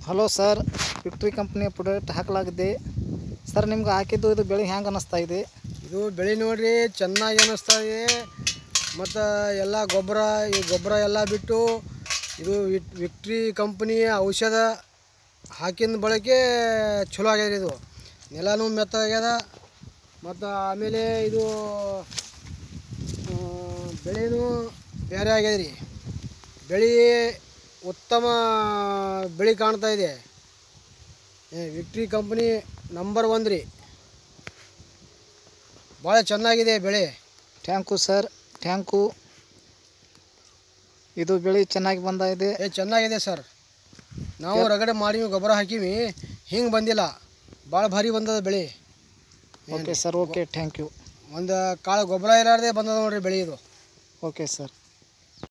Hello sir, victory ಕಂಪ್ನಿಯ product ಹಾಕಲಾಗಿದೆ sir. ನಿಮ್ಗೆ ಹಾಕಿದ್ದು ಇದು ಬೆಳೆ ಹೆಂಗೆ ಅನ್ನಿಸ್ತಾ ಇದೆ? ಇದು ಬೆಳೆ ನೋಡ್ರಿ ಚೆನ್ನಾಗಿ ಅನ್ನಿಸ್ತಾ ಇದೆ. ಮತ್ತು ಎಲ್ಲ ಗೊಬ್ಬರ ಎಲ್ಲ ಬಿಟ್ಟು ಇದು ವಿಕ್ಟ್ರಿ ಕಂಪ್ನಿಯ ಔಷಧ ಹಾಕಿದ ಬಳಕೆ ಚಲೋ ಆಗ್ಯದ. ಇದು ನೆಲನೂ ಮೆತ್ತಾಗ್ಯದ. ಮತ್ತು ಆಮೇಲೆ ಇದು ಬೆಳೆನೂ ಬೇರೆ ಆಗ್ಯದ ರೀ. ಬೆಳೆ ಉತ್ತಮ ಬೆಳೆ ಕಾಣ್ತಾ ಇದೆ. ವಿಕ್ಟ್ರಿ ಕಂಪ್ನಿ ನಂಬರ್ 1 ರೀ. ಭಾಳ ಚೆನ್ನಾಗಿದೆ ಬೆಳೆ. Thank you sir, thank you. ಇದು ಬೆಳೆ ಚೆನ್ನಾಗಿ ಬಂದಿದೆ. ಚೆನ್ನಾಗಿದೆ ಸರ್. ನಾವು ರಗಡೆ ಮಾಡಿ ಗೊಬ್ಬರ ಹಾಕಿವಿ, ಹಿಂಗೆ ಬಂದಿಲ್ಲ. ಭಾಳ ಭಾರಿ ಬಂದದ ಬೆಳೆ. Okay sir, okay, thank you. ಒಂದು ಕಾಳು ಗೊಬ್ಬರ ಇರಲಾರ್ದೆ ಬಂದದ ನೋಡ್ರಿ ಬೆಳೆ ಇದು. Okay sir.